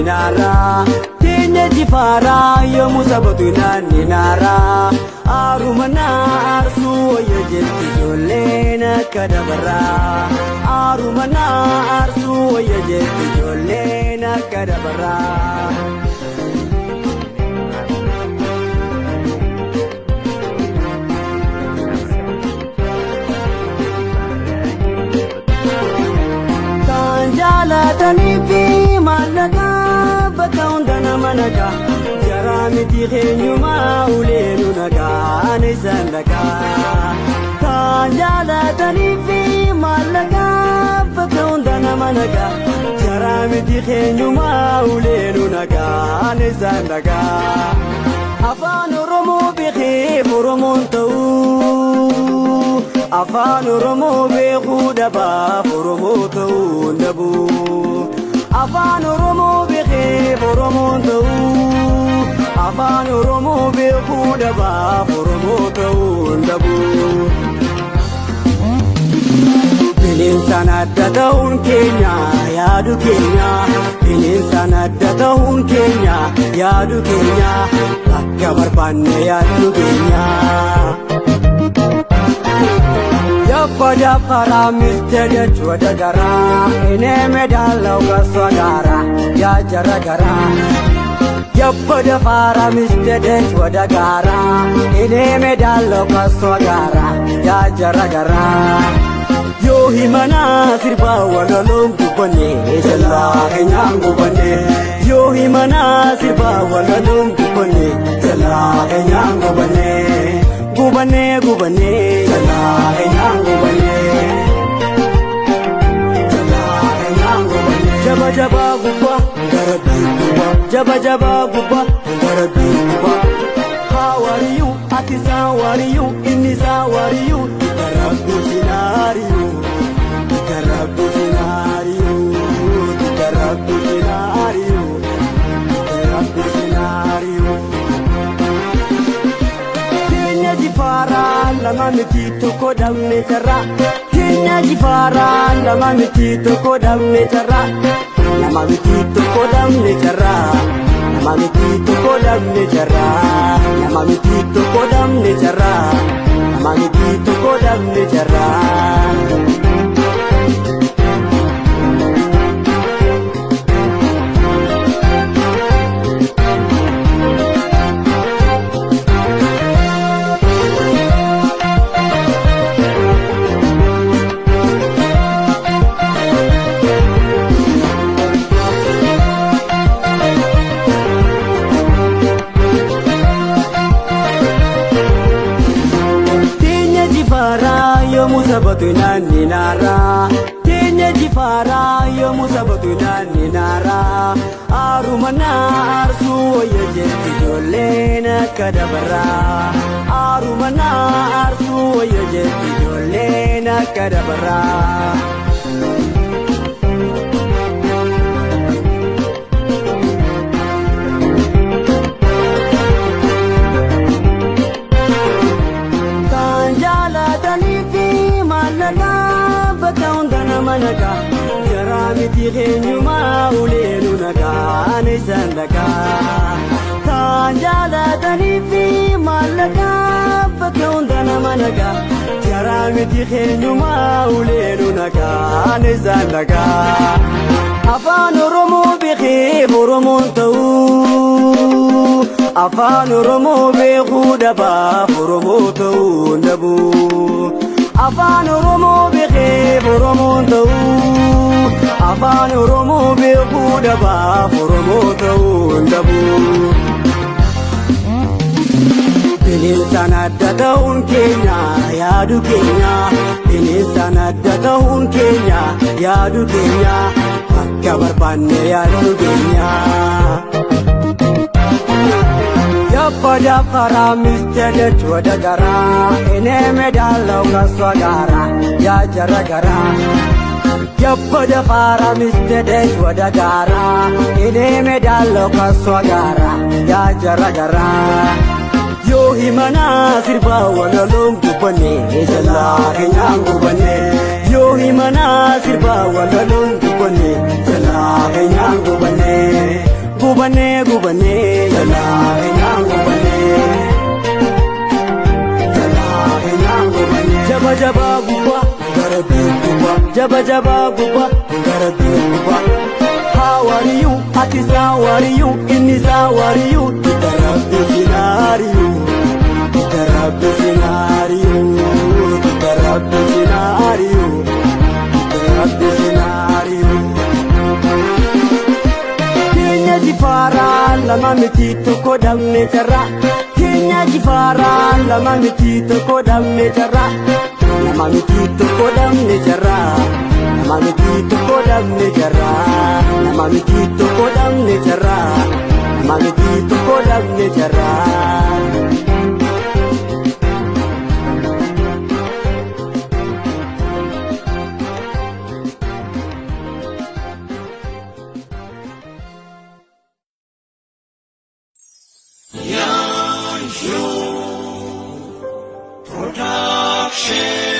ninara Tinya jifara yomu sabatu ninara Arumana arsu ya jetti jolena kadabara Arumana arsu ya jetti jolena kadabara Tanjala fi malaka bakaundana manaka Jaramiti khenyuma ulenu naga anisandaka Tanjala fi malaka bakaundana manaka Jaramiti khenyuma ulenu naga anisandaka Afan Oromo bikhi Oromoon ta'uu Afaan Oromoo beekuu dhabaa Oromoo ta'uu dhabu Afaan Oromoo beekee Oromoon ta'uu Afaan Oromoo beekuu dhabaa Oromoo ta'uu dhabu Bineensa adda ta'uun keenya yaadu keenya Bineensa adda ta'uun keenya yaadu keenya Bakka barbaanne yaadu keenya Pada para mistede chwada gara ine medalo gaswagara ya jara gara Pada para mistede chwada gara ine medalo gaswagara ya jara gara Yo himana sirba walalom gubane jalla kenyangu bane Yo himana sirba walalom gubane jalla kenyangu bane Gubane gubane jalla kenyangu bane jalla kenyangu bane Jaba jaba gubba garabi gubba Jaba jaba gubba garabi gubba How are you? Atisa how are you? Inisa how are you? Garabu scenario Garabu scenario Garabu scenario Garabu scenario Jifara lama miti toko damne tara Tinya jifara lama miti toko damne tara Lama miti toko damne tara Lama miti toko damne tara Lama miti toko damne tara Lama miti toko damne tara Sabatu ninara Tinya jifara yomu sabatu ninara Arumana arsu ya jetti jolena kadabara Arumana arsu ya jetti jolena kadabara Manaka Jaramiti khenyuma ulenu naga anisandaka Tanjala fi malaka bakaundana manaka Jaramiti khenyuma ulenu naga anisandaka Afaan Oromoo beekee Oromoon ta'uu Afaan Oromoo beekuu dhabaa Oromoo ta'uu dhabu Afaan Oromoo beekee Oromoon ta'uu Afaan Oromoo beekuu dhabaa Oromoo ta'uu dhabu Bineensa adda ta'uun keenya yaadu keenya Bineensa adda ta'uun keenya yaadu keenya Bakka barbaanne yaadu keenya Pada para mistede chwada gara ine medalo gaswagara ya jara gara Pada para mistede chwada gara ine medalo gaswagara ya jara gara Yo himana sirba walalom gubane jalla kenyangu bane Yo himana sirba walalom gubane jalla kenyangu bane gubane jala kenyang gubane jala kenyang gubane jaba jaba guba garabi guba jaba jaba guba garabi guba how are you ati how are you inni how are you tarabbi scenario tarabbi scenario tarabbi scenario tarabbi scenario Kenya jifara lama miti toko damne jara Kenya jifara lama miti toko damne jara lama miti toko damne jara lama miti toko damne jara lama miti toko damne jara lama miti toko damne jara Production.